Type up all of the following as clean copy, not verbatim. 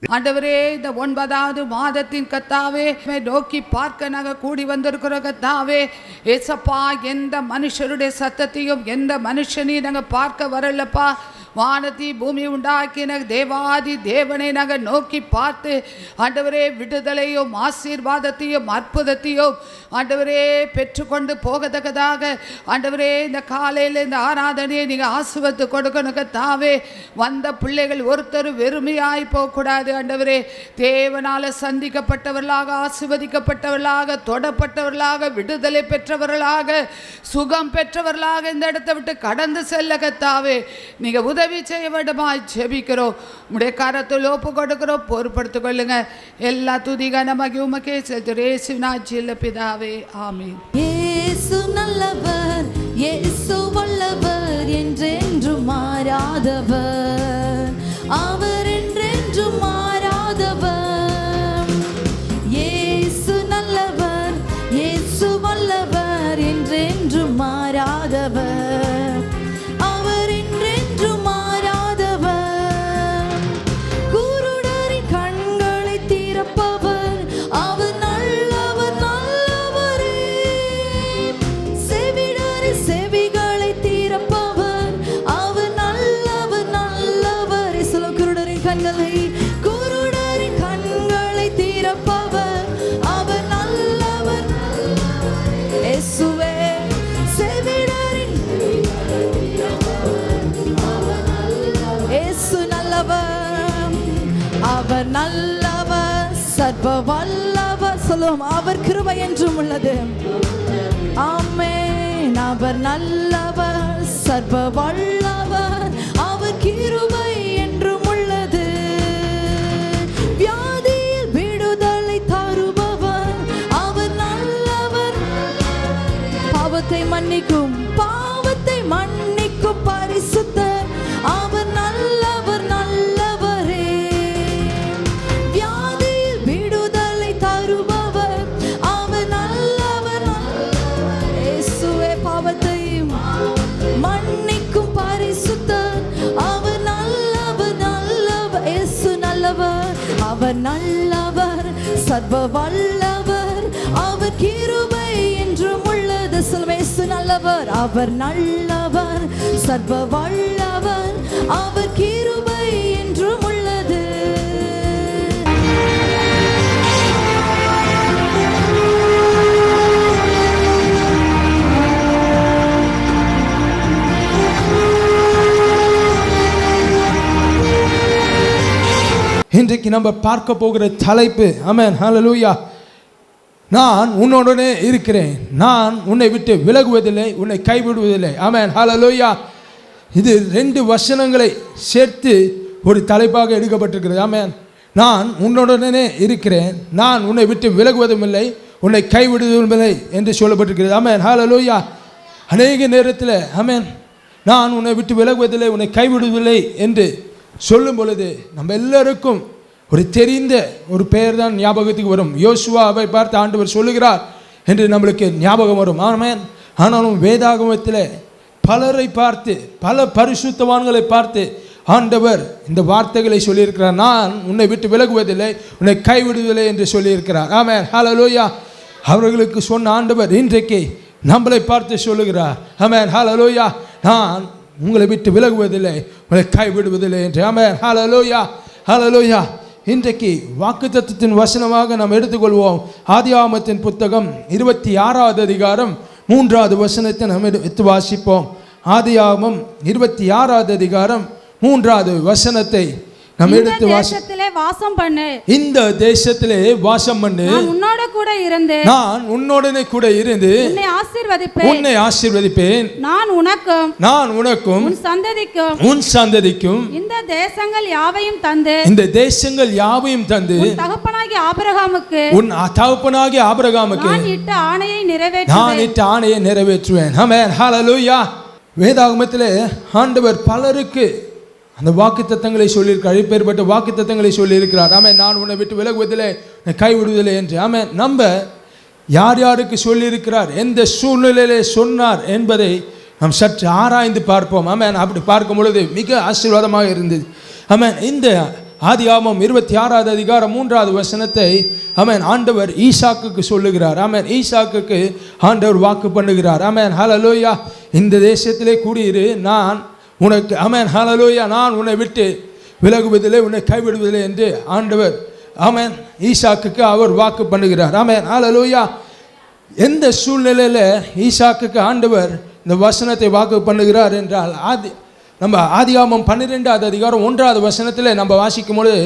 ஆண்டவரே, இந்த 9வது மாதத்தின் கர்த்தாவே நோக்கி பார்க்க நாங்கள் கூடி வந்திருக்கிற கர்த்தாவே, ஏசப்பா, எந்த மனுஷருடைய சத்தத்தையும் எந்த மனுஷனையும் நாங்கள் பார்க்க வரலப்பா. வானத்தி பூமி உண்டாக்கின தேவாதி தேவனை நாங்கள் நோக்கி பார்த்து ஆண்டவரே விடுதலையும் ஆசீர்வாதத்தையும் அற்புதத்தையும் ஆண்டவரே பெற்றுக்கொண்டு போகத்தக்கதாக ஆண்டவரே இந்த காலையில் இந்த ஆராதனையை நீங்கள் ஆசீர்வதித்து கொடுக்கணும் கர்த்தாவே. வந்த பிள்ளைகள் ஒருத்தர் வெறுமையாய் போகக்கூடாது ஆண்டவரே. தேவனால் சந்திக்கப்பட்டவர்களாக, ஆசீர்வதிக்கப்பட்டவர்களாக, தொடப்பட்டவர்களாக, விடுதலை பெற்றவர்களாக, சுகம் பெற்றவர்களாக இந்த இடத்தை விட்டு கடந்து செல்ல கர்த்தாவே நீங்கள் உதவி செய்ய வேண்டுமாய் ஜெபிக்கிறோம். உடைய கரத்தில் ஒப்பு கொடுக்கிறோம், பொறுப்படுத்திக் கொள்ளுங்க. எல்லா துதிக நமக்கு உமக்கே செலுத்துகிறோம் இயேசுவின் பிதாவே, ஆமென். இயேசு நல்லவர், இயேசு வல்லவர், என்றென்றும் மாறாதவர், அவர் என்றென்றும் மாறாதவர். இயேசு நல்லவர், இயேசு வல்லவர், என்றென்றும் மாறாதவர், அவர் என்றென்றும் மாறாதவர். குருடரின் கண்களை திறப்பவர், அவர் நல்லவர், நல்லவரே. செவிடரின் செவிகளை திறப்பவர், அவர் நல்லவர், நல்லவரே. சொல்லும், குருடரின் கண்களை திறப்பவர், அவர் நல்லவர். இயேசுவே, செவிடரின் இயேசு நல்லவர், அவர் நல்லவர், சர்வ வல்லவர். சொல்லும், அவர் கிருபை என்றும் உள்ளது. ஆமென். அவர் நல்லவர், சர்வ வல்லவர், அவர் கிருபை என்றும் உள்ளது. வியாதியில் விடுதலை தருபவர், அவர் நல்லவர். பாவத்தை மன்னிக்கும் பரிசுத்தர், அவர் நல்லவர், நல்லவரே. வியாதியில் விடுதலை தருபவர், அவர் நல்லவர், இயேசுவே. பாவத்தை மன்னிக்கும் பரிசுத்தர், அவர் நல்லவர், நல்லவர். இயேசு நல்லவர், அவர் நல்லவர், சர்வ வல்லவர், அவர் கிருபை என்றும் உள்ளது. சொல்லுமே, இயேசு நல்லவர், அவர் நல்லவர், சர்வ வல்லவர், அவர் கிருபை என்றும் உள்ளது. இன்றைக்கு நம்ம பார்க்க போகிற தலைப்பு, ஆமென், ஹல்லேலூயா, நான் உன்னுடனே இருக்கிறேன், நான் உன்னை விட்டு விலகுவதில்லை, உன்னை கைவிடுவதில்லை. ஆமென், ஹல்லேலூயா. இது 2 வசனங்களை சேர்த்து ஒரு தலைப்பாக எடுக்கப்பட்டிருக்கிறது. ஆமென். நான் உன்னுடனே இருக்கிறேன், நான் உன்னை விட்டு விலகுவதும் இல்லை, உன்னை கைவிடுவதும் இல்லை என்று சொல்லப்பட்டிருக்கிறது. ஆமென், ஹல்லேலூயா. அநேக நேரத்தில் ஆமென், நான் உன்னை விட்டு விலகுவதில்லை, உன்னை கைவிடுவதில்லை என்று சொல்லும் பொழுது நம்ம எல்லாருக்கும் ஒரு தெரிந்த ஒரு பெயர் தான் ஞாபகத்துக்கு வரும். யோசுவாவை பார்த்து ஆண்டவர் சொல்லுகிறார் என்று நம்மளுக்கு ஞாபகம் வரும். ஆமென். ஆனாலும் வேதாகமத்தில் பலரை பார்த்து, பல பரிசுத்தவான்களை பார்த்து ஆண்டவர் இந்த வார்த்தைகளை சொல்லியிருக்கிறார். நான் உன்னை விட்டு விலகுவதில்லை, உன்னை கைவிடுவதில்லை என்று சொல்லியிருக்கிறார். ஆமென், ஹல்லேலூயா. அவர்களுக்கு சொன்ன ஆண்டவர் இன்றைக்கு நம்மளை பார்த்து சொல்லுகிறார். ஆமென், ஹல்லேலூயா. நான் உங்களை விட்டு விலகுவதில்லை, உங்களை கைவிடுவதில்லை என்று. ஆமென், ஹல்லேலூயா, ஹல்லேலூயா. இன்றைக்கு வாக்குத்தத்தத்தின் வசனமாக நாம் எடுத்துக்கொள்வோம். ஆதியாகமத்தின் புத்தகம் 26வது அதிகாரம் 3வது வசனத்தை நாம் எடுத்து வாசிப்போம். ஆதியாகமம் 26வது அதிகாரம் 3வது வசனத்தை நாம் எடுத்து தேசத்திலே வாசம் பண்ணு, இந்த தேசத்திலே வாசம் பண்ணு, நான் உன்னோட கூட இருந்து, நான் உன்னோடனே கூட இருந்து உன்னை ஆசீர்வதிப்பேன், உன்னை ஆசீர்வதிப்பேன், நான் உனக்கும் உன் சந்ததிக்கும் இந்த தேசங்கள் யாவையும் தந்து, இந்த தேசங்கள் யாவையும் தந்து, உன் தகப்பனாகிய ஆபிரகாமுக்கு நான் இட்ட ஆணையை நிறைவேற்றுவேன். ஆமென், ஹல்லேலூயா. வேதாகமத்திலே ஆண்டவர் பலருக்கு அந்த வாக்குத்தத்தங்களை சொல்லியிருக்கிறார். இப்பேற்பட்ட வாக்குத்தத்தங்களை சொல்லியிருக்கிறார். ஆமென். நான் உன்னை விட்டு விலகுவதில்லை, கைவிடுவதில்லை என்று. ஆமென். நம்ம யார் யாருக்கு சொல்லியிருக்கிறார், எந்த சூழ்நிலையிலே சொன்னார் என்பதை நாம் சற்று ஆராய்ந்து பார்ப்போம். ஆமென். அப்படி பார்க்கும் பொழுது மிக ஆசீர்வாதமாக இருந்தது. ஆமென். இந்த ஆதியாகமம் 26வது அதிகாரம் 3வது வசனத்தை ஆமென் ஆண்டவர் ஈசாக்குக்கு சொல்லுகிறார். ஆமென். ஈசாக்குக்கு ஆண்டவர் வாக்கு பண்ணுகிறார். ஆமென். ஹல்லேலூயா. இந்த தேசத்திலே குடியிரு, நான் உனக்கு ஆமென் ஹல்லேலூயா நான் உன்னை விட்டு விலகுவதில்லை, உன்னை கைவிடுவதில்லை என்று ஆண்டவர் ஆமென் ஈசாக்குக்கு அவர் வாக்கு பண்ணுகிறார். ஆமென் ஹல்லேலூயா. எந்த சூழ்நிலையில் ஈசாக்குக்கு ஆண்டவர் இந்த வசனத்தை வாக்கு பண்ணுகிறார் என்றால், நம்ம ஆதியாகமம் 12வது அதிகாரம் 1வது வசனத்தில் நம்ம வாசிக்கும் பொழுது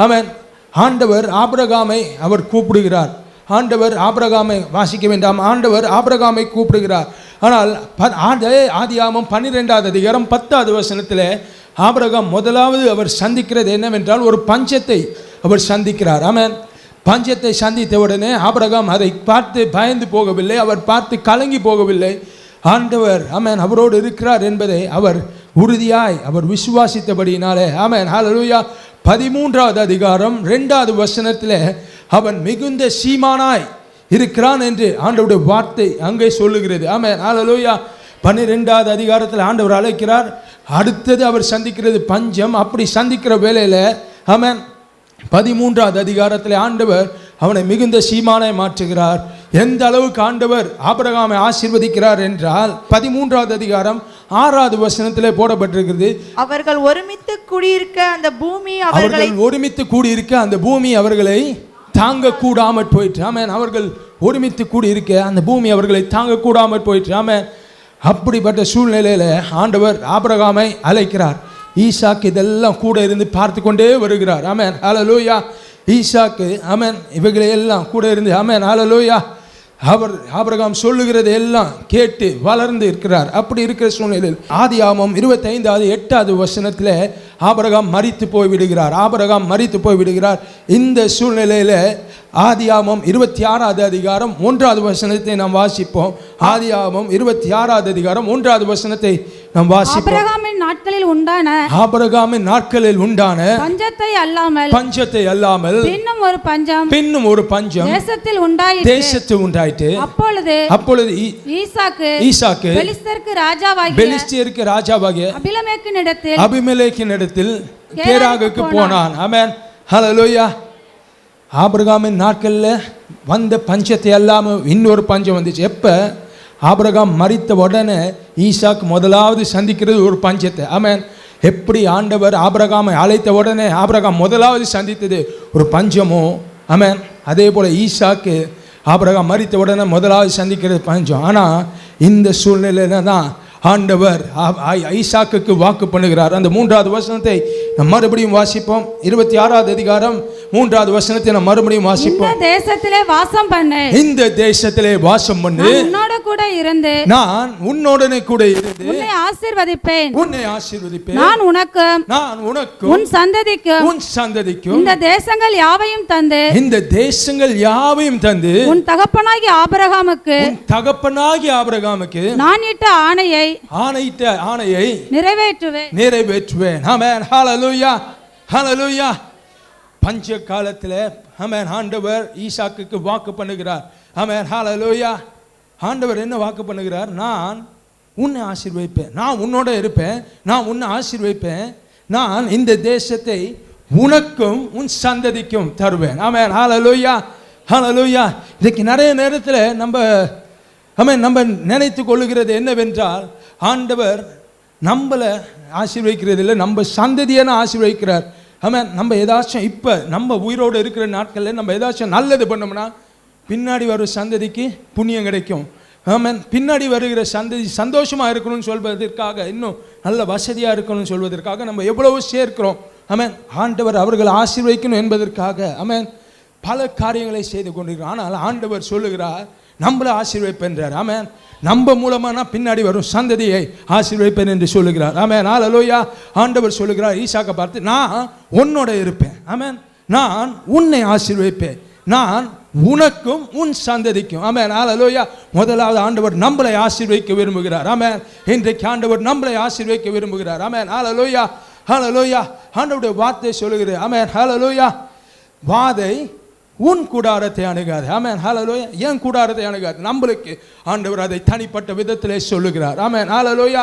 ஆமென் ஆண்டவர் ஆபிரகாமை அவர் கூப்பிடுகிறார். ஆண்டவர் ஆபிரகாமை வாசிக்க வேண்டாம், ஆண்டவர் ஆபிரகாமை கூப்பிடுகிறார். ஆனால் ஆதியாகமம் 12வது அதிகாரம் 10வது வசனத்தில் ஆபிரகாம் முதலாவது அவர் சந்திக்கிறது என்னவென்றால் ஒரு பஞ்சத்தை அவர் சந்திக்கிறார். ஆமென். பஞ்சத்தை சந்தித்த உடனே ஆபிரகாம் அதை பார்த்து பயந்து போகவில்லை, அவர் பார்த்து கலங்கி போகவில்லை. ஆண்டவர் ஆமென் அவரோடு இருக்கிறார் என்பதை அவர் உறுதியாய் அவர் விசுவாசித்தபடியினாலே ஆமென் ஹல்லேலூயா 13வது அதிகாரம் 2வது வசனத்தில் அவன் மிகுந்த சீமானாய் இருக்கிறான் என்று ஆண்டவருடைய வார்த்தை அங்கே சொல்லுகிறது. ஆமென் ஹல்லேலூயா 12வது அதிகாரத்தில் ஆண்டவர் அழைக்கிறார். அடுத்தது அவர் சந்திக்கிறது பஞ்சம். அப்படி சந்திக்கிற வேளையில் ஆமென் 13வது அதிகாரத்தில் ஆண்டவர் அவனை மிகுந்த சீமானாய் மாற்றுகிறார். எந்த அளவுக்கு ஆண்டவர் ஆபிரகாமை ஆசீர்வதிக்கிறார் என்றால் 13வது அதிகாரம் 6வது வசனத்திலே போடப்பட்டிருக்கிறது, அவர்கள் ஒருமித்து கூடியிருக்க அந்த பூமி ஒருமித்து கூடியிருக்க அந்த பூமி அவர்களை தாங்க கூடாமற் போயிற்று. ஆமென். அவர்கள் ஒருமித்து கூடியிருக்க அந்த பூமி அவர்களை தாங்க கூடாமற் போயிற்று. ஆமென். அப்படிப்பட்ட சூழ்நிலையில் ஆண்டவர் ஆபிரகாமை அழைக்கிறார். ஈசாக்கு இதெல்லாம் கூட இருந்து பார்த்து கொண்டே வருகிறார். ஆமென் ஹல்லேலூயா. ஈசாக்கு ஆமென் இவைகளை எல்லாம் கூட இருந்து ஆமென் ஹல்லேலூயா அவர் ஆபிரகாம் சொல்லுகிறது எல்லாம் கேட்டு வளர்ந்து இருக்கிறார். அப்படி இருக்கிற சூழ்நிலையில் ஆதியாகமம் 25:8வது வசனத்தில் ஆபிரகாம் மரித்து போய் விடுகிறார். ஆபிரகாம் மரித்து போய் விடுகிறார். இந்த சூழ்நிலையில் ஆதியாகமம் 26வது அதிகாரம் 1வது வசனத்தை நாம் வாசிப்போம். ஆதியாகமம் 26வது அதிகாரம் 1வது வசனத்தை நாம் வாசிப்போம். ஆபிரகாமின் நாட்களில் உண்டான பஞ்சத்தை அல்லாமல் பின்னும் ஒரு பஞ்சம் தேசத்தில் உண்டாயிற்று. அப்பொழுது ஈசாக்கு பெலிஸ்தியருக்கு ராஜாவாகிய அபிமெலேக்கினிடத்தில் கேராகுக்கு போனான். ஆமென் ஹல்லேலூயா. ஆபிரகாமின் நாட்களில் வந்த பஞ்சத்தை அல்லாமல் இன்னொரு பஞ்சம் வந்துச்சு. எப்போ ஆபிரகாம் மரித்த உடனே ஈசாக்கு முதலாவது சந்திக்கிறது ஒரு பஞ்சத்தை. ஆமென். எப்படி ஆண்டவர் ஆபிரகாமை அழைத்த உடனே ஆபிரகாம் முதலாவது சந்தித்தது ஒரு பஞ்சமோ ஆமென், அதே போல் ஈசாக்கு ஆபிரகாம் மரித்த உடனே முதலாவது சந்திக்கிறது பஞ்சம். ஆனால் இந்த சூழ்நிலையில தான் ஆண்டவர் ஈசாக்குக்கு வாக்கு பண்ணுகிறார். அந்த 3வது வசனத்தை நாம் மறுபடியும் வாசிப்போம். 26வது அதிகாரம் 3வது வசனத்தை நாம் மறுபடியும் வாசிப்போம். இந்த தேசத்திலே வாசம் பண்ணு, உன்னோட கூட இருந்து நான் உன்னோடனே கூட இருந்து உன்னை ஆசீர்வதிப்பேன். நான் உனக்கும் உன் சந்ததிக்கும் இந்த தேசங்கள் யாவையும் தந்து உன் தகப்பனாகிய ஆபிரகாமுக்கு நான் இட்ட ஆணையை நிறைவேற்றுவேன். ஆமென் ஹல்லேலூயா ஹல்லேலூயா. பஞ்ச காலத்தில் ஆமென் ஆண்டவர் ஈசாக்குக்கு வாக்கு பண்ணுகிறார். ஆமென் ஹல்லேலூயா. ஆண்டவர் என்ன வாக்கு பண்ணுகிறார்? நான் உன்னை ஆசீர்வதிப்பேன், நான் உன்னோட இருப்பேன், நான் உன்னை ஆசீர்வதிப்பேன், நான் இந்த தேசத்தை உனக்கும் உன் சந்ததிக்கும் தருவேன். ஆமென் ஹல்லேலூயா ஹல்லேலூயா. இதுக்கு நிறைய நேரத்தில் நம்ம நினைத்து கொள்ளுகிறது என்னவென்றால், ஆண்டவர் நம்மளை ஆசீர்வதிக்கிறது இல்லை, நம்ம சந்ததியை ஆசீர்வதிக்கிறார். ஆமென். நம்ம ஏதாச்சும் இப்போ நம்ம உயிரோடு இருக்கிற நாட்களில் நம்ம ஏதாச்சும் நல்லது பண்ணோம்னா பின்னாடி வர சந்ததிக்கு புண்ணியம் கிடைக்கும். ஆமென். பின்னாடி வருகிற சந்ததி சந்தோஷமாக இருக்கணும்னு சொல்வதற்காக, இன்னும் நல்ல வசதியாக இருக்கணும்னு சொல்வதற்காக நம்ம எவ்வளவு சேர்க்கிறோம். ஆமென். ஆண்டவர் அவர்கள் ஆசீர்வதிக்கணும் என்பதற்காக ஆமென் பல காரியங்களை செய்து கொண்டிருக்கிறோம். ஆனால் ஆண்டவர் சொல்லுகிறார் நம்மளை ஆசீர்வதிப்பென்றார். ஆமென். நம்ம மூலமாக பின்னாடி வரும் சந்ததியை ஆசீர்வதிப்பேன் என்று சொல்லுகிறார். ஆமென் ஹல்லேலூயா. ஆண்டவர் சொல்லுகிறார் ஈசாக்கை பார்த்து, நான் உன்னோட இருப்பேன். ஆமென். நான் உன்னை ஆசீர்வதிப்பேன், நான் உனக்கும் உன் சந்ததிக்கும். ஆமென் ஹல்லேலூயா. முதலாவது ஆண்டவர் நம்மளை ஆசீர்வதிக்க விரும்புகிறார். ஆமென். இன்றைக்கு ஆண்டவர் நம்மளை ஆசீர்வதிக்க விரும்புகிறார். ஆமென் ஹல்லேலூயா ஹல்லேலூயா. ஆண்டவருடைய வார்த்தை சொல்லுகிறது. ஆமென் ஹல்லேலூயா. வாதை உன் கூடாரத்தை அணுகாது. ஆமென் ஹல்லேலூயா. என் கூடாரத்தை அணுகாது. நம்மளுக்கு ஆண்டவர் அதை தனிப்பட்ட விதத்திலே சொல்லுகிறார். ஆமென் ஹல்லேலூயா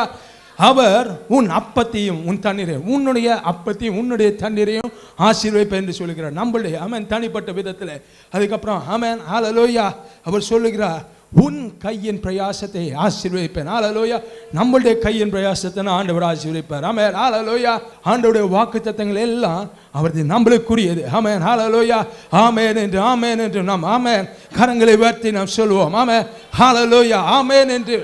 அவர் உன் அப்பத்தையும் உன் தண்ணீரையும் உன்னுடைய அப்பத்தையும் உன்னுடைய தண்ணீரையும் ஆசீர்வதிப்பேன் என்று சொல்லுகிறார். நம்மளுடைய ஆமென் தனிப்பட்ட விதத்தில். அதுக்கப்புறம் ஆமென் ஹல்லேலூயா அவர் சொல்லுகிறார் உன் கையின் பிரயாசத்தை ஆசீர்வதிப்பேன். ஹல்லேலூயா நம்மளுடைய கையின் பிரயாசத்தை ஆண்டவர் ஆசீர்வதிப்பார். ஆமென் ஹல்லேலூயா ஆண்டவருடைய வாக்குத்தத்தங்கள் எல்லாம் அவரது நம்மளுக்குரியது. ஆமென் ஹல்லேலூயா ஆமென் என்று நாம் ஆமென் கரங்களை உயர்த்தி நாம் சொல்லுவோம். ஆமென் ஹல்லேலூயா ஆமென் என்று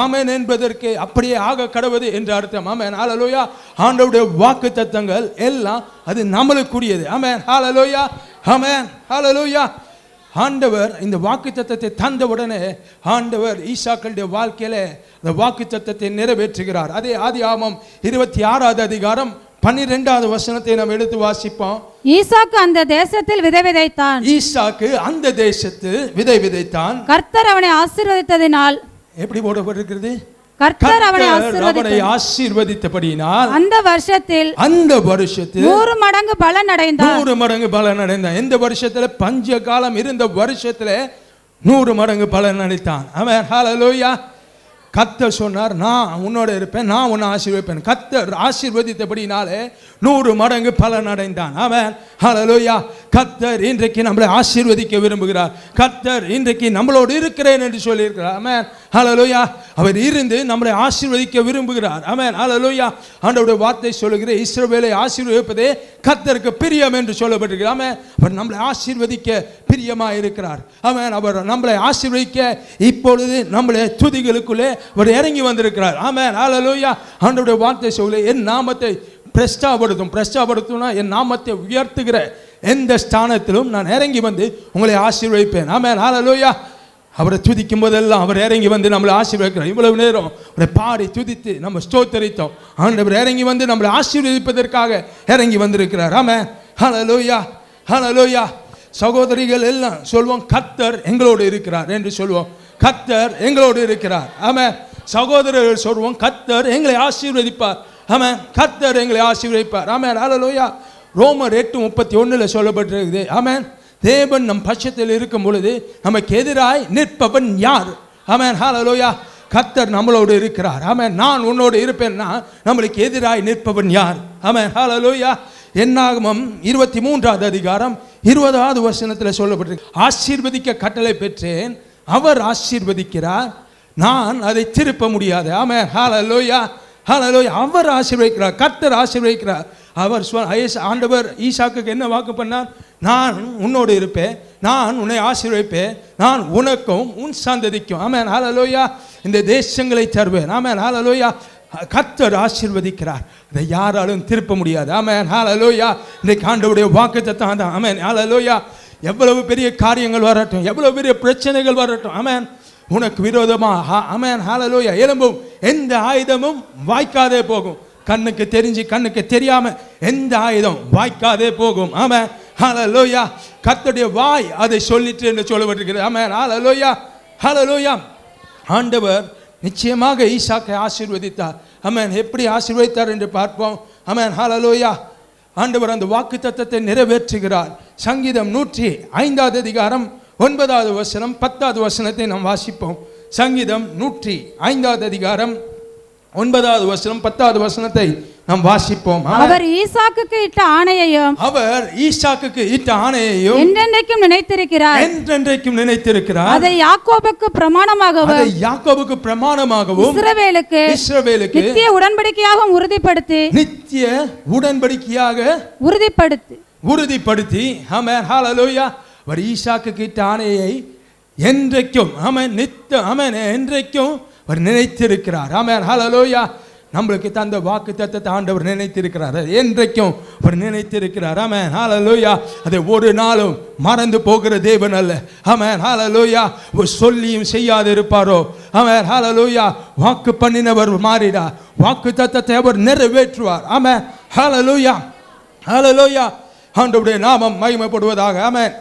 ஆமென் என்பதற்கு அப்படியே ஆக கடவுது என்று அர்த்தம். ஆமென் ஹல்லேலூயா ஆண்டவருடைய வாக்குத்தத்தங்கள் எல்லாம் அது நம்மளுக்குரியது. ஆமென் ஹல்லேலூயா ஆமென் ஹல்லேலூயா ஆண்டவர் இந்த வாக்குத்தத்தத்தை தந்த உடனே ஆண்டவர் ஈசாக்களுடைய வாழ்க்கையில அந்த வாக்குத்தத்தத்தை நிறைவேற்றுகிறார். அதே ஆதியாகமம் 26வது அதிகாரம் 12வது வசனத்தை நாம் எடுத்து வாசிப்போம். ஈசாக்கு அந்த தேசத்தில் விதை விதைத்தான். ஈசாக்கு அந்த தேசத்தில் விதை விதைத்தான். கர்த்தர் அவனை ஆசீர்வதித்ததினால் எப்படி போடப்பட்டிருக்கிறது? கர்த்தர் அவனை ஆசீர்வதித்தபடியினால் அந்த வருஷத்தில் 100 மடங்கு பலன் அடைந்தான். 100 மடங்கு பலன் அடைந்தான். எந்த வருஷத்துல பஞ்ச காலம் இருந்த வருஷத்துல 100 மடங்கு பலன் அடைத்தான். ஆமென் ஹல்லேலூயா கர்த்தர் சொன்னார் நான் உன்னோட இருப்பேன், நான் உன்னை ஆசீர்வதிப்பேன். கர்த்தர் ஆசீர்வதித்தபடினாலே 100 மடங்கு பலன் அடைந்தான். ஆமென் ஹல்லேலூயா கர்த்தர் இன்றைக்கு நம்மளை ஆசீர்வதிக்க விரும்புகிறார். கர்த்தர் இன்றைக்கு நம்மளோடு இருக்கிறேன் என்று சொல்லியிருக்கிறார். ஆமென் ஹல்லேலூயா அவர் இருந்து நம்மளை ஆசீர்வதிக்க விரும்புகிறார். ஆமென் ஹல்லேலூயா ஆண்டவருடைய வார்த்தை சொல்லுகிற இஸ்ரவேலை ஆசீர்வதிப்பதே கர்த்தருக்கு பிரியம் என்று சொல்லப்பட்டிருக்கிறது. ஆமென் அவர் நம்மளை ஆசீர்வதிக்க பிரியமாக இருக்கிறார். ஆமென் அவர் நம்மளை ஆசீர்வதிக்க இப்பொழுது நம்மளை துதிகளுக்குள்ளே அவர் இறங்கி வந்திருக்கிறார். ஆமென் ஹல்லேலூயா ஆண்டவருடைய வார்த்தை சொல்ல என் நாமத்தை பிரஸ்தாபடுத்தும்னா என் நாமத்தை உயர்த்துகிற எந்த ஸ்தானத்திலும் நான் இறங்கி வந்து உங்களை ஆசீர்வதிப்பேன். ஆமென் ஹல்லேலூயா அவரை துதிக்கும் போதெல்லாம் அவர் இறங்கி வந்து நம்மளை ஆசீர்வதிக்கிறார். இவ்வளவு நேரம் அவரை பாடி துதித்து நம்ம ஸ்தோத்தரித்தோம். ஆண்டவர் இறங்கி வந்து நம்மளை ஆசீர்வதிப்பதற்காக இறங்கி வந்திருக்கிறார். ஆமென் ஹல்லேலூயா ஹல்லேலூயா சகோதரிகள் எல்லாம் சொல்வோம் கர்த்தர் எங்களோடு இருக்கிறார் என்று சொல்வோம். கர்த்தர் எங்களோடு இருக்கிறார். ஆமென் சகோதரர்கள் சொல்வோம் கர்த்தர் எங்களை ஆசீர்வதிப்பார். ஆமென் கர்த்தர் எங்களை ஆசீர்வதிப்பார். ஆமென் ஹல்லேலூயா ரோமர் 8:31 சொல்லப்பட்டிருக்குது. ஆமென் தேவன் நம் பட்சத்தில் இருக்கும் பொழுது நமக்கு எதிராய் நிற்பவன் யார்? ஆமென் ஹல்லேலூயா கர்த்தர் நம்மளோடு இருக்கிறார். ஆமென் நான் உன்னோடு இருப்பேன்னா நம்மளுக்கு எதிராய் நிற்பவன் யார்? ஆமென் ஹல்லேலூயா என்னாகமம் 23வது அதிகாரம் 20வது வசனத்தில் சொல்லப்பட்டிருக்கு ஆசீர்வதிக்க கட்டளை பெற்றேன், அவர் ஆசீர்வதிக்கிறார், நான் அதை திருப்ப முடியாது. ஆமென் ஹல்லேலூயா ஹல்லேலூயா அவர் ஆசீர்வதிக்கிறார், கர்த்தர் ஆசீர்வதிக்கிறார். அவர் ஆண்டவர் ஈசாக்குக்கு என்ன வாக்கு பண்ணார்? நான் உன்னோடு இருப்பேன், நான் உன்னை ஆசீர்வதிப்பேன், நான் உனக்கும் உன் சந்ததிக்கும் ஆமென் ஹல்லேலூயா இந்த தேசங்களை தருவேன். ஆமென் ஹல்லேலூயா கர்த்தர் ஆசீர்வதிக்கிறார், அதை யாராலும் திருப்ப முடியாது. ஆமென் ஹல்லேலூயா இன்றைக்கு ஆண்டவருடைய வாக்குத்தத்தம் தான். ஆமென் ஹல்லேலூயா எவ்வளவு பெரிய காரியங்கள் வரட்டும், எவ்வளவு பெரிய பிரச்சனைகள் வரட்டும், ஆமென் உனக்கு விரோதமாக ஆமென் ஹல்லேலூயா எழும்பும் எந்த ஆயுதமும் வாய்க்காதே போகும். கண்ணுக்கு தெரிஞ்சு கண்ணுக்கு தெரியாம எந்த ஆயுதம் வாய்க்காதே போகும். ஆமென் ஹல்லேலூயா கர்த்தருடைய வாய் அதை சொல்லிட்டு என்று சொல்லப்பட்டிருக்கிறது. ஆமென் ஹல்லேலூயா ஹல்லேலூயா ஆண்டவர் நிச்சயமாக ஈசாக்கை ஆசீர்வதித்தார். ஆமென் எப்படி ஆசீர்வதித்தார் என்று பார்ப்போம். ஆமென் ஹல்லேலூயா ஆண்டவர் அந்த வாக்குத்தத்தத்தை நிறைவேற்றுகிறார். சங்கீதம் 105வது அதிகாரம் 9வது வசனம் 10வது வசனத்தை நாம் வாசிப்போம். சங்கீதம் 105வது அதிகாரம் 9வது வசனம் 10வது வசனத்தை நாம் வாசிப்போம். அவர் ஈசாக்குக்கு இட்ட ஆணையையும் என்றென்றைக்கும் நினைத்திருக்கிறார். அதை யாக்கோபுக்கு பிரமாணமாகவும் இஸ்ரவேலுக்கு நித்திய உடன்படிக்கையாகவும் உறுதிப்படுத்தி ஆமென் ஹல்லேலூயா அவர் ஈசாக்குக்கு இட்ட ஆணையை என்றைக்கும் ஆமென் ஆமென் என்றைக்கும் அவர் நினைத்திருக்கிறார். ஆமென் ஹல்லேலூயா நம்மளுக்கு தந்த வாக்குத்தத்தத்தை ஆண்டவர் நினைத்திருக்கிறார், என்றைக்கும் அவர் நினைத்திருக்கிறார். ஆமென் ஹல்லேலூயா அதை ஒரு நாளும் மறந்து போகிற தேவன் அல்ல. ஆமென் ஹல்லேலூயா சொல்லியும் செய்யாது இருப்பாரோ? ஆமென் ஹல்லேலூயா வாக்கு பண்ணினவர் மாறிடா, வாக்குத்தத்தத்தை அவர் நிறைவேற்றுவார். ஆமென் ஹல்லேலூயா ஹல்லேலூயா ஆண்டவருடைய நாமம் மகிமைப்படுவதாக. ஆமென்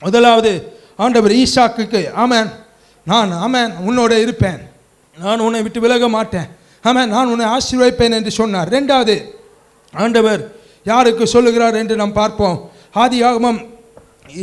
முதலாவது ஆண்டவர் ஈசாக்குக்கு ஆமென் நான் ஆமென் உன்னோட இருப்பேன், நான் உன்னை விட்டு விலக மாட்டேன், ஆமென் நான் உன்னை ஆசீர்வதிப்பேன் என்று சொன்னார். இரண்டாவது ஆண்டவர் யாருக்கு சொல்லுகிறார் என்று நாம் பார்ப்போம். ஆதியாகமம்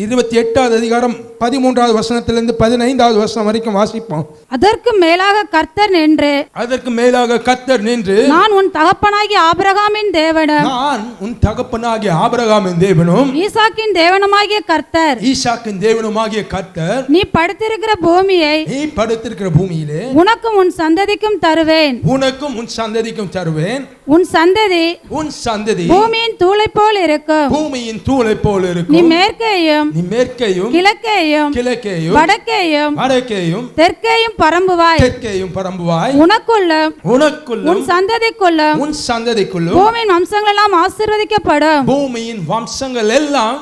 28வது அதிகாரம் 13வது வசனத்திலிருந்து 15வது வசனம் வரைக்கும் வாசிப்போம். அதற்கு மேலாக கர்த்தர் நின்று, அதற்கு மேலாக கர்த்தர் நின்று, நான் உன் தகப்பனாகிய ஆபிரகாமின் தேவனும் நான் உன் தகப்பனாகிய ஆபிரகாமின் தேவனும் ஈசாக்கின் தேவனுமாகிய கர்த்தர், ஈசாக்கின் தேவனுமாகிய கர்த்தர், நீ படுத்திருக்கிற பூமியை நீ படுத்திருக்கிற பூமியிலே உனக்கும் உன் சந்ததிக்கும் தருவேன். உனக்கும் உன் சந்ததிக்கும் தருவேன். உன் சந்ததி உன் சந்ததி பூமியின் தூளை போல் இருக்கும். பூமியின் தூளை போல் நீ இருக்கும். மேற்கேயும் நீ மேற்கேயும் கிழக்கேயும் கிழக்கேயும் வடக்கேயும் வடக்கேயும் தெற்கேயும் பரம்புவாய். தெற்கேயும் பரம்புவாய். உனக்குள்ளும் உனக்குள்ளும் உன் சந்ததிக்குள்ளும் உன் சந்ததிக்குள்ளும் பூமியின் வம்சங்கள் எல்லாம் ஆசீர்வதிக்கப்படும். பூமியின் வம்சங்கள் எல்லாம்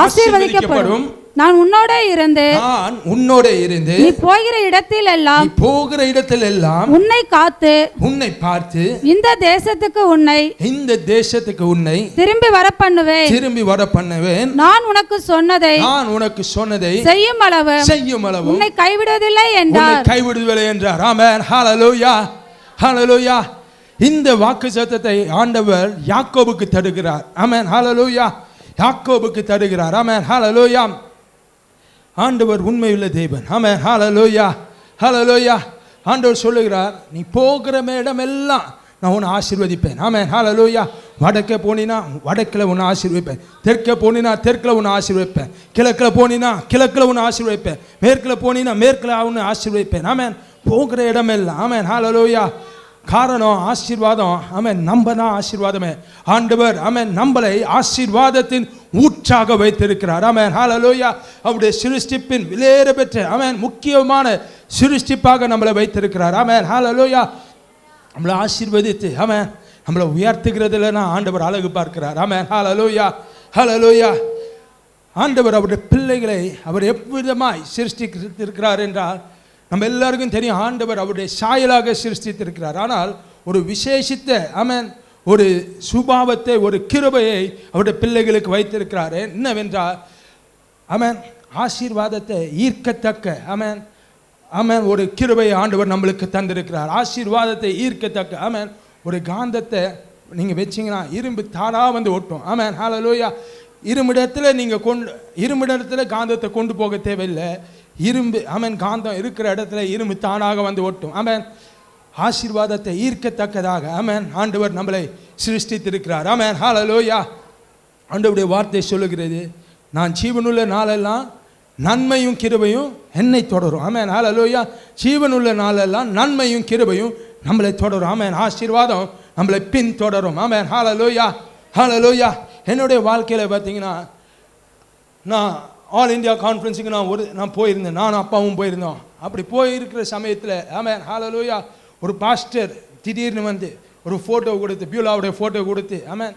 ஆசீர்வதிக்கப்படும். நான் உன்னோட இருந்து நான் உன்னோட இருந்து நீ போகிற இடத்தில் எல்லாம் நீ போகிற இடத்தில் எல்லாம் உன்னை காத்து உன்னை பார்த்து இந்த தேசத்துக்கு உன்னை இந்த தேசத்துக்கு உன்னை திரும்பி வர பண்ணுவேன். திரும்பி வர பண்ணுவேன். நான் உனக்கு சொன்னதை நான் உனக்கு சொன்னதை செய்யும் அளவு உன்னை கைவிடுவதில்லை உன்னை என்றார். கைவிடுவதில்லை என்றார். ஆமென். ஹல்லேலூயா, ஹல்லேலூயா. இந்த வாக்குத்தத்தத்தை ஆண்டவர் யாக்கோபுக்கு தருகிறார். ஆமென். ஹல்லேலூயா. யாக்கோபுக்கு தருகிறார். ஆமென். ஹல்லேலூயா. ஆண்டவர் உண்மையுள்ள தேவன். ஆமென். ஹல்லேலூயா, ஹல்லேலூயா. ஆண்டவர் சொல்லுகிறார், நீ போகிற இடம் எல்லாம் நான் உன்னை ஆசீர்வதிப்பேன். ஆமென். ஹல்லேலூயா. வடக்கே போனினா வடக்கில் உன்னை ஆசீர்வதிப்பேன். தெற்கே போனினா தெற்கில் உன்னை ஆசீர்வதிப்பேன். கிழக்கில் போனினா கிழக்கில் உன்னை ஆசீர்வதிப்பேன். மேற்கில் போனினா மேற்கில் உன்னை ஆசீர்வதிப்பேன். ஆமென். போகிற இடமெல்லாம். ஆமென். ஹல்லேலூயா. காரணம் ஆசீர்வாதம். ஆமென். நம்ம தான் ஆசீர்வாதமே. ஆண்டவர் ஆமென் நம்மளை ஆசீர்வாதத்தின் ஊற்றாக வைத்திருக்கிறார். ஆமென். ஹல்லேலூயா. அவருடைய சிருஷ்டிப்பின் விலையேற பெற்ற ஆமென் முக்கியமான சிருஷ்டிப்பாக நம்மளை வைத்திருக்கிறார். ஆமென். ஹல்லேலூயா. நம்மளை ஆசீர்வதித்து ஆமென் நம்மளை உயர்த்துகிறதுல ஆண்டவர் அழகு பார்க்கிறார். ஆமென். ஹல்லேலூயா, ஹல்லேலூயா. ஆண்டவர் அவருடைய பிள்ளைகளை அவர் எவ்விதமாய் சிருஷ்டித்திருக்கிறார் என்றால் நம்ம எல்லாருக்கும் தெரியும். ஆண்டவர் அவருடைய சாயலாக சிருஷ்டித்திருக்கிறார். ஆனால் ஒரு விசேஷித்த ஆமென் ஒரு சுபாவத்தை ஒரு கிருபையை அவருடைய பிள்ளைகளுக்கு வைத்திருக்கிறார். என்னவென்றால் ஆமென் ஆசீர்வாதத்தை ஈர்க்கத்தக்க ஆமென் ஆமென் ஒரு கிருபையை ஆண்டவர் நம்மளுக்கு தந்திருக்கிறார். ஆசீர்வாதத்தை ஈர்க்கத்தக்க ஆமென் ஒரு காந்தத்தை நீங்கள் வச்சிங்கன்னா இரும்பு தானாக வந்து ஒட்டும். ஆமென். ஹல்லேலூயா. இருமிடத்தில் நீங்கள் இருமிடத்தில் காந்தத்தை கொண்டு போக தேவையில்லை. இரும்பு ஆமென் காந்தம் இருக்கிற இடத்துல இரும்பு தானாக வந்து ஒட்டும். ஆமென். ஆசீர்வாதத்தை ஈர்க்கத்தக்கதாக ஆமென் ஆண்டவர் நம்மளை சிருஷ்டித்திருக்கிறார். ஆமென். ஹல்லேலூயா. ஆண்டவருடைய வார்த்தை சொல்லுகிறது, நான் ஜீவனுள்ள நாளெல்லாம் நன்மையும் கிருபையும் என்னை தொடரும். ஆமென். ஹல்லேலூயா. ஜீவனுள்ள நாளெல்லாம் நன்மையும் கிருபையும் நம்மளை தொடரும். ஆமென். ஆசீர்வாதம் நம்மளை பின் தொடரும். ஆமென். ஹல்லேலூயா, ஹல்லேலூயா. என்னுடைய வாழ்க்கையில் பார்த்தீங்கன்னா நான் ஆல் இந்தியா கான்ஃபரன்ஸுக்கு நான் போயிருந்தேன். நானும் அப்பாவும் போயிருந்தோம். அப்படி போயிருக்கிற சமயத்தில் ஆமென் ஹல்லேலூயா ஒரு பாஸ்டர் திடீர்னு வந்து ஒரு ஃபோட்டோ கொடுத்து பியூலாவுடைய ஃபோட்டோ கொடுத்து ஆமென்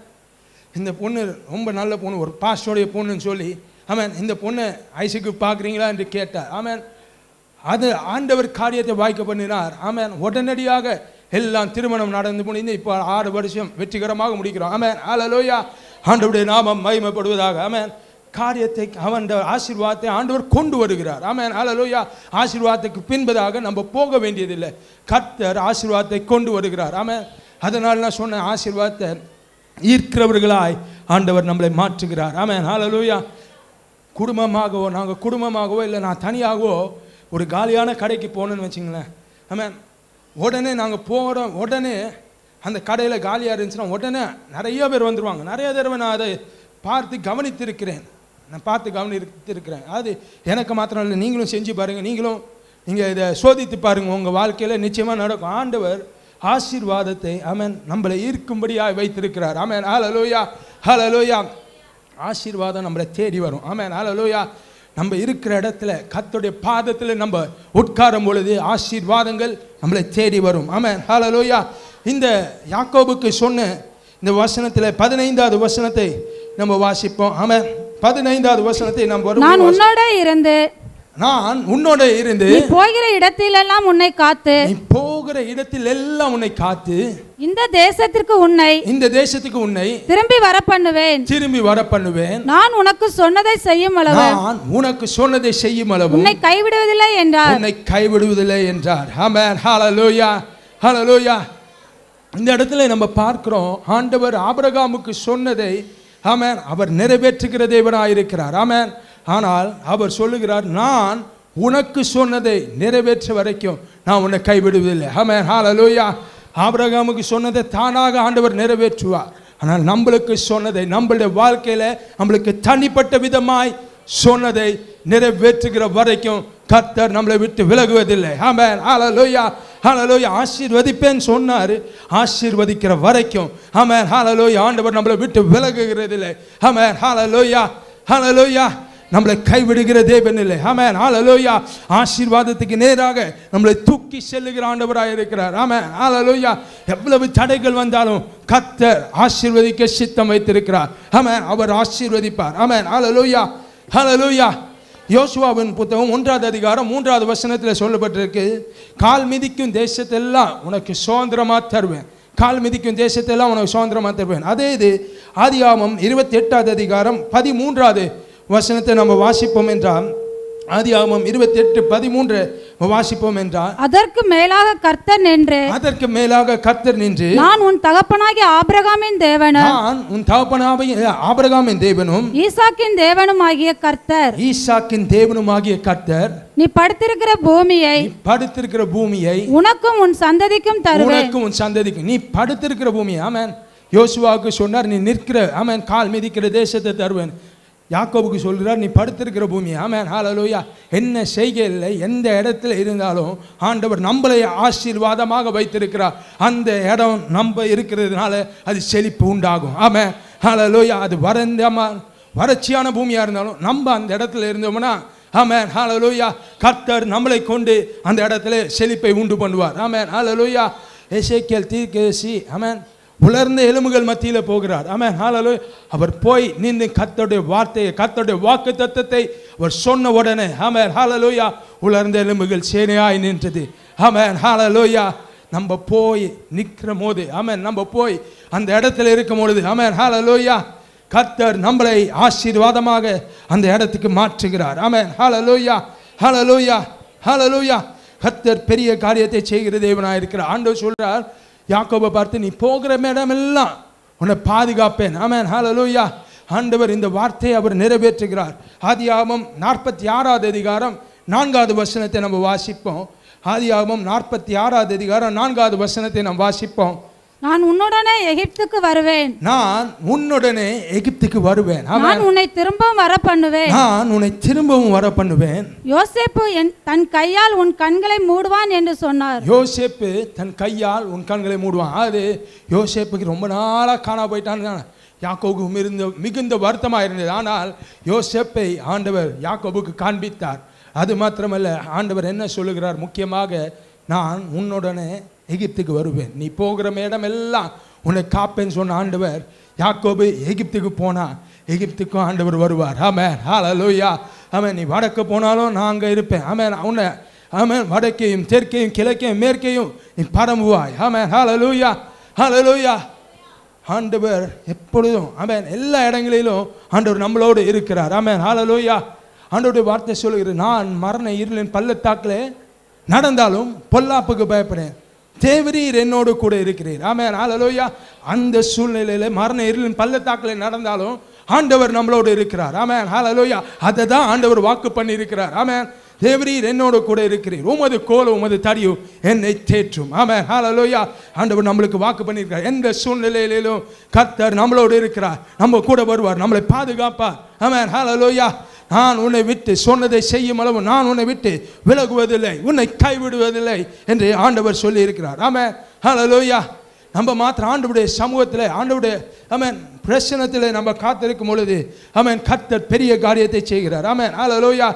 இந்த பொண்ணு ரொம்ப நல்ல பொண்ணு ஒரு பாஸ்டருடைய பொண்ணுன்னு சொல்லி ஆமென் இந்த பொண்ணை ஐசுக்கு பார்க்குறீங்களா என்று கேட்டார். ஆமென். அது ஆண்டவர் காரியத்தை வாய்க்க பண்ணினார். ஆமென். உடனடியாக எல்லாம் திருமணம் நடந்து முடிந்து இப்போ 6 வருஷம் வெற்றிகரமாக முடிக்கிறோம். ஆமென். ஹல்லேலூயா. ஆண்டவருடைய நாமம் மகிமைப்படுவதாக. ஆமென். காரியத்தை அவன் ஆசீர்வாதத்தை ஆண்டவர் கொண்டு வருகிறார். ஆமென். ஹல்லேலூயா. ஆசீர்வாதத்துக்கு பின்பதாக நம்ம போக வேண்டியதில்லை. கர்த்தர் ஆசீர்வாதத்தை கொண்டு வருகிறார். ஆமென். அதனால் நான் சொன்ன ஆசீர்வாதத்தை ஈர்க்கிறவர்களாய் ஆண்டவர் நம்மளை மாற்றுகிறார். ஆமென். ஹல்லேலூயா. நாங்கள் குடும்பமாகவோ இல்லை நான் தனியாகவோ ஒரு காலியான கடைக்கு போகணுன்னு வச்சுங்களேன். ஆமென். உடனே நாங்கள் போகிறோம். உடனே அந்த கடையில் காலியாக இருந்துச்சுன்னா உடனே நிறைய பேர் வந்துடுவாங்க. நிறைய தடவை நான் அதை பார்த்து கவனித்திருக்கிறேன். அது எனக்கு மாத்திரம் இல்லை, நீங்களும் செஞ்சு பாருங்கள். நீங்கள் இதை சோதித்து பாருங்கள். உங்கள் வாழ்க்கையில் நிச்சயமாக நடக்கும். ஆண்டவர் ஆசீர்வாதத்தை ஆமென் நம்மளை ஈர்க்கும்படியாக வைத்திருக்கிறார். ஆமென். ஹல்லேலூயா, ஹல்லேலூயா. ஆசீர்வாதம் நம்மளை தேடி வரும். ஆமென். ஹல்லேலூயா. நம்ம இருக்கிற இடத்துல கர்த்தருடைய பாதத்தில் நம்ம உட்காரும் பொழுது ஆசீர்வாதங்கள் நம்மளை தேடி வரும். ஆமென். ஹல்லேலூயா. இந்த யாக்கோபுக்கு சொன்ன இந்த வசனத்தில் 15வது வசனத்தை நம்ம வாசிப்போம். ஆமென். 15வது வசனத்தை நம்ம நான் உன்னோட இருந்து நீ போகிற இடத்திலெல்லாம் உன்னை காத்து இந்த தேசத்திற்கு உன்னை திரும்பி வர பண்ணுவேன். நான் உனக்கு சொன்னதை செய்யும் அளவு உன்னை கைவிடுவதில்லை என்றார். ஆமென். ஹல்லேலூயா, ஹல்லேலூயா. இந்த இடத்துல நம்ம பார்க்கிறோம் ஆண்டவர் ஆபிரகாமுக்கு சொன்னதை ஆமென் அவர் நிறைவேற்றுகிற தேவனாக இருக்கிறார். ஆமென். ஆனால் அவர் சொல்லுகிறார், நான் உனக்கு சொன்னதை நிறைவேற்ற வரைக்கும் நான் உன்னை கைவிடுவதில்லை. ஆமென், ஹல்லேலூயா. ஆபிரகாமுக்கு சொன்னதை தானாக ஆண்டவர் நிறைவேற்றுவார். ஆனால் நம்மளுக்கு சொன்னதை, நம்மளுடைய வாழ்க்கையில நம்மளுக்கு தனிப்பட்ட விதமாய் சொன்னதை நிறைவேற்றுகிற வரைக்கும் கர்த்தர் நம்மளை விட்டு விலகுவதில்லை. ஆமென், ஹல்லேலூயா, ஹல்லேலூயா. ஆசீர்வதிப்பேன் சொன்னார், ஆசீர்வதிக்கிற வரைக்கும் ஆமென், ஹல்லேலூயா, ஆண்டவர் நம்மளை விட்டு விலகுகிறதில்லை. ஆமென், ஹல்லேலூயா, ஹல்லேலூயா. நம்மளை கைவிடுகிற தேவன் இல்லை. ஆமென், ஹல்லேலூயா. ஆசீர்வாதத்துக்கு நேராக நம்மளை தூக்கி செல்லுகிற ஆண்டவராக இருக்கிறார். ஆமென், ஹல்லேலூயா. எவ்வளவு தடைகள் வந்தாலும் கர்த்தர் ஆசீர்வதிக்க சித்தம் வைத்திருக்கிறார். ஆமென், அவர் ஆசீர்வதிப்பார். ஆமென், ஹல்லேலூயா, ஹல்லேலூயா. யோசுவாவின் புத்தகம் 1ஆம் அதிகாரம் 3ஆவது வசனத்தில் சொல்லப்பட்டிருக்கு, கால் மிதிக்கும் தேசத்தெல்லாம் உனக்கு சுதந்திரமா தருவேன். கால் மிதிக்கும் தேசத்தெல்லாம் உனக்கு சுதந்திரமா தருவேன். அதே இது ஆதியாகமம் 28ஆவது அதிகாரம் 13ஆவது வசனத்தை நம்ம வாசிப்போம் என்றால், ஆதியாகமம் 28:13 வாசிப்போம் என்றால், அதற்கு மேலாக கர்த்தர் நின்று, அதற்கு மேலாக கர்த்தர் நின்று, நான் உன் தகப்பனாகிய ஆபிரகாமின் தேவனும், நான் உன் தகப்பனாகிய ஆபிரகாமின் தேவனும், ஈசாக்கின் தேவனும் ஆகிய கர்த்தர், ஈசாக்கின் தேவனுமாகிய கர்த்தர், நீ படுத்திருக்கிற பூமியை, படுத்திருக்கிற பூமியை உனக்கும் உன் சந்ததிக்கும் தருவேன். உனக்கும் உன் சந்ததிக்கும். நீ படுத்திருக்கிற பூமியை, ஆமென், யோசுவாவுக்கு சொன்னார், நீ நிற்கிற, ஆமென், கால் மிதிக்கிற தேசத்தை தருவேன். யாக்கோபுக்கு சொல்கிறார், நீ படுத்திருக்கிற பூமி. ஆமென், ஹல்லேலூயா. என்ன செய்கையில் எந்த இடத்துல இருந்தாலும் ஆண்டவர் நம்மளை ஆசீர்வாதமாக வைத்திருக்கிறார். அந்த இடம் நம்ம இருக்கிறதுனால அது செழிப்பு உண்டாகும். ஆமென், ஹல்லேலூயா. அது வறட்சியான பூமியாக இருந்தாலும் நம்ம அந்த இடத்துல இருந்தோம்னா, ஆமென், ஹல்லேலூயா, கர்த்தர் நம்மளை கொண்டு அந்த இடத்துல செழிப்பை உண்டு பண்ணுவார். ஆமென், ஹல்லேலூயா. எசேக்கியேல் தீர்க்கதரிசி, ஆமென், உலர்ந்த எலும்புகள் மத்தியில் போகிறார். ஆமென், ஹல்லேலூயா. அவர் போய் நின்று கர்த்தருடைய வார்த்தையை, கர்த்தருடைய வாக்குத்தத்தத்தை அவர் சொன்ன உடனே, ஆமென், ஹல்லேலூயா, உலர்ந்த எலும்புகள் சேனையாய் நின்றது. ஆமென், ஹல்லேலூயா. நம்ம போய் நிற்கிற போது, ஆமென், நம்ம போய் அந்த இடத்துல இருக்கும் பொழுது, ஆமென், ஹல்லேலூயா, கர்த்தர் நம்மளை ஆசீர்வாதமாக அந்த இடத்துக்கு மாற்றுகிறார். ஆமென், ஹல்லேலூயா, ஹல்லேலூயா, ஹல்லேலூயா. கர்த்தர் பெரிய காரியத்தை செய்கிற தேவனாக இருக்கிறார். ஆண்டவர் சொல்றார், யாக்கோபை பார்த்து, நீ போகிற இடமெல்லாம் உன்னை பாதுகாப்பேன். ஆமென், ஹல்லேலூயா. ஆண்டவர் இந்த வார்த்தையை அவர் நிறைவேற்றுகிறார். ஆதியாகமம் 46ஆவது அதிகாரம் 4ஆவது வசனத்தை நம்ம வாசிப்போம். ஆதியாகமம் 46ஆவது அதிகாரம் 4ஆவது வசனத்தை நாம் வாசிப்போம். நான் உன்னுடனே எகிப்துக்கு வருவேன், நான் உன்னுடனே எகிப்துக்கு வருவேன். நான் உன்னை திரும்பவும் வர பண்ணுவேன், நான் உன்னை திரும்பவும் வர பண்ணுவேன். யோசேப்பு தன் கையால் உன் கண்களை மூடுவான் என்று சொன்னார். யோசேப்பு தன் கையால் உன் கண்களை மூடுவான். அது யோசேப்புக்கு ரொம்ப நாளாக காணா போயிட்டான்னு யாக்கோபுக்கு மிகுந்த வருத்தமாக இருந்தது. ஆனால் யோசேப்பை ஆண்டவர் யாக்கோபுக்கு காண்பித்தார். அது மாத்திரமல்ல, ஆண்டவர் என்ன சொல்லுகிறார், முக்கியமாக நான் உன்னுடனே எகிப்துக்கு வருவேன், நீ போகிற இடம் எல்லாம் உன்னை காப்பேன்னு சொன்ன ஆண்டவர் யாக்கோபு எகிப்துக்கு போனா எகிப்துக்கும் ஆண்டவர் வருவார். ஆமென், ஹல்லேலூயா. ஆமென், நீ வடக்கு போனாலும் நான் அங்கே இருப்பேன். ஆமென், உன்னை, ஆமென், வடக்கையும் தெற்கையும் கிழக்கையும் மேற்கையும் நீ பரம்புவாய். ஆமென், ஹல்லேலூயா, ஹல்லேலூயா. ஆண்டவர் எப்பொழுதும், ஆமென், எல்லா இடங்களிலும் ஆண்டவர் நம்மளோடு இருக்கிறார். ஆமென், ஹல்லேலூயா. ஆண்டவருடைய வார்த்தை சொல்லுகிறது, நான் மரண இருளின் பள்ளத்தாக்கிலே நடந்தாலும் பொல்லாப்புக்கு பயப்படேன், தேவரீர் என்னோடு கூட இருக்கிறீர். ஆமென், ஹல்லேலூயா. அந்த சூழ்நிலையில மரண இருளின் பள்ளத்தாக்கில் நடந்தாலும் ஆண்டவர் நம்மளோடு இருக்கிறார். ஆமென், ஹல்லேலூயா. அதை தான் ஆண்டவர் வாக்கு பண்ணி இருக்கிறார். ஆமென், தேவரீர் என்னோடு கூட இருக்கிறீர், உமது கோலும் உமது தடியும் என்னை தேற்றும். ஆமென், ஹல்லேலூயா. ஆண்டவர் நம்மளுக்கு வாக்கு பண்ணியிருக்கிறார். எந்த சூழ்நிலையிலும் கர்த்தர் நம்மளோடு இருக்கிறார், நம்ம கூட வருவார், நம்மளை பாதுகாப்பார். ஆமென், ஹல்லேலூயா. நான் உன்னை விட்டு சொன்னதை செய்யும் அளவு நான் உன்னை விட்டு விலகுவதில்லை, உன்னை கைவிடுவதில்லை என்று ஆண்டவர் சொல்லி இருக்கிறார். ஆமென், ஹல்லேலூயா. நம்ம மாத்திரம் ஆண்டவருடைய சமூகத்தில், ஆண்டவருடைய ஆமென் பிரசன்னத்தில் நம்ம காத்திருக்கும் பொழுது, ஆமென், கர்த்தர் பெரிய காரியத்தை செய்கிறார். ஆமென், ஹல்லேலூயா.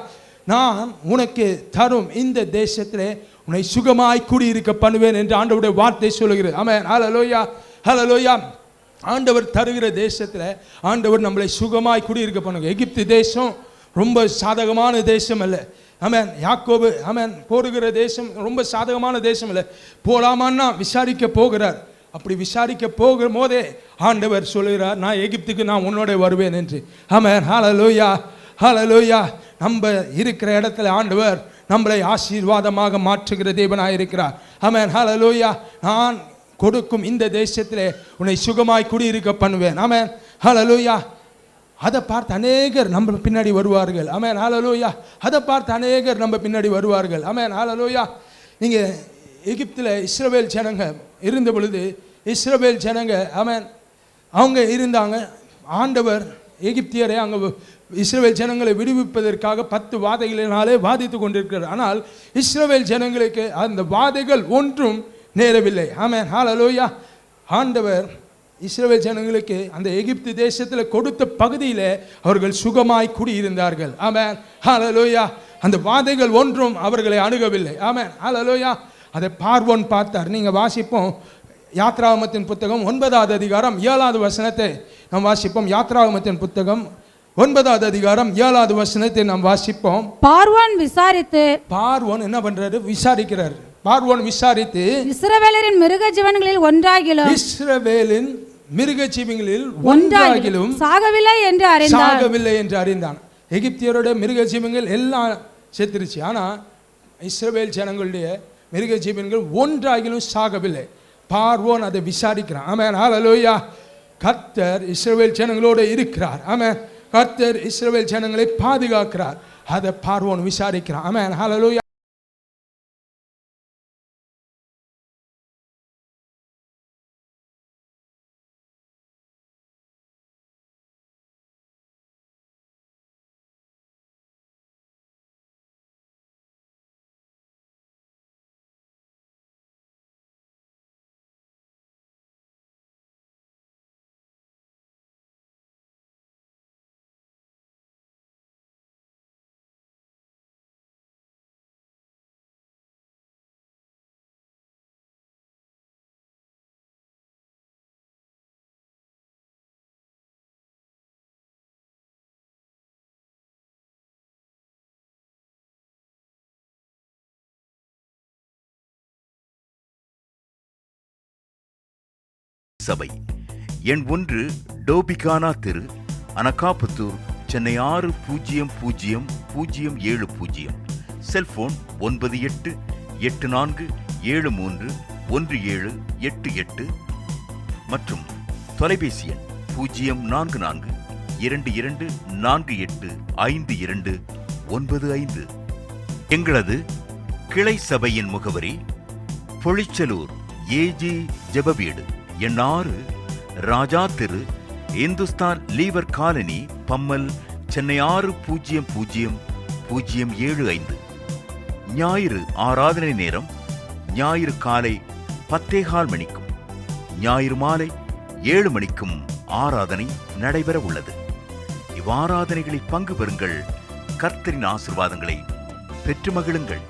நான் உனக்கு தரும் இந்த தேசத்திலே உன்னை சுகமாய் குடியிருக்க பண்ணுவேன் என்று ஆண்டவருடைய வார்த்தை சொல்லுகிறது. ஆமென், ஹல்லேலூயா, ஹல்லேலூயா. ஆண்டவர் தருகிற தேசத்தில் ஆண்டவர் நம்மளை சுகமாய் குடியிருக்க பண்ணுங்க. எகிப்து தேசம் ரொம்ப சாதகமான தேசம் அல்ல. ஆமென், யாக்கோபு ஆமென் போடுகிற தேசம் ரொம்ப சாதகமான தேசம் இல்லை. போலாமான்னா விசாரிக்க போகிறார். அப்படி விசாரிக்க போகிற போதே ஆண்டவர் சொல்லுகிறார், நான் எகிப்துக்கு நான் உன்னோட வருவேன் என்று. ஆமென், ஹல்லேலூயா, ஹல்லேலூயா. நம்ம இருக்கிற இடத்துல ஆண்டவர் நம்மளை ஆசீர்வாதமாக மாற்றுகிற தேவனாக இருக்கிறார். ஆமென், ஹல்லேலூயா. நான் கொடுக்கும் இந்த தேசத்திலே உன்னை சுகமாய் குடியிருக்க பண்ணுவேன். ஆமென், ஹல்லேலூயா. அதை பார்த்து அநேகர் நம்ம பின்னாடி வருவார்கள். ஆமென், ஹல்லேலூயா. அதை பார்த்து அநேகர் நம்ம பின்னாடி வருவார்கள். ஆமென், ஹல்லேலூயா. நீங்கள் எகிப்தில் இஸ்ரவேல் ஜனங்க இருந்த பொழுது, இஸ்ரவேல் ஜனங்க ஆமென் அவங்க இருந்தாங்க. ஆண்டவர் எகிப்தியரை அங்கே இஸ்ரவேல் ஜனங்களை விடுவிப்பதற்காக 10 வாதைகளினாலே வாதித்து கொண்டிருக்கிறார். ஆனால் இஸ்ரவேல் ஜனங்களுக்கு அந்த வாதைகள் ஒன்றும் நேரவில்லை. ஆமென், ஹல்லேலூயா. ஆண்டவர் இஸ்ரவேல் ஜனங்களுக்கு அந்த எகிப்து தேசத்தில் கொடுத்த பகுதியில் அவர்கள் சுகமாய் குடியிருந்தார்கள். ஆமென், ஹல்லேலூயா. அந்த வாதைகள் ஒன்றும் அவர்களை அணுகவில்லை. ஆமென், ஹல்லேலூயா. அதை பார்வோன் பார்த்தார். நீங்கள் வாசிப்போம் யாத்ராகமத்தின் புத்தகம் 9வது அதிகாரம் 7வது வசனத்தை நாம் வாசிப்போம். யாத்ராகமத்தின் புத்தகம் 9வது அதிகாரம் 7வது வசனத்தை நாம் வாசிப்போம். பார்வோன் விசாரித்து, பார்வோன் என்ன பண்றாரு? விசாரிக்கிறார். பார்வோன் விசாரித்து இஸ்ரவேலரின் மிருக ஜீவன்களில் ஒன்றாகிலும், இஸ்ரவேலின் மிருக ஜீவன்களில் ஒன்றாகிலும் சாகவில்லை என்று அறிந்தான். எகிப்தியரோட மிருக ஜீவன்கள் எல்லாம் செத்துருச்சு. ஆனா இஸ்ரவேல் ஜனங்களுடைய மிருக ஜீவன்கள் ஒன்றாகிலும் சாகவில்லை. பார்வோன் அதை விசாரிக்கிறான். ஆமென், ஹல்லேலூயா. கர்த்தர் இஸ்ரவேல் ஜனங்களோடு இருக்கிறார். ஆமென், கர்த்தர் இஸ்ரவேல் ஜனங்களை பாதுகாக்கிறார். அதை பார்வோன் விசாரிக்கிறான். ஆமென், ஹல்லேலூயா. சபை எண் 1 டோபிகானா தெரு, அனகாபுத்தூர், சென்னை 600070. செல்போன் 9884731788 மற்றும் தொலைபேசி எண் 04422485295. எங்களது கிளை சபையின் முகவரி பொழிச்சலூர் ஏஜி ஜெபவீடு, எண் 6, ராஜா தெரு, இந்துஸ்தான் லீவர் காலனி, பம்மல், சென்னை 600075. ஞாயிறு ஆராதனை நேரம் ஞாயிறு காலை 10:15 மணிக்கும் ஞாயிறு மாலை 7 மணிக்கும் ஆராதனை நடைபெற உள்ளது. இவ்வாராதனைகளில் பங்கு பெறுங்கள். கர்த்தரின் ஆசீர்வாதங்களை பெற்று மகிழுங்கள்.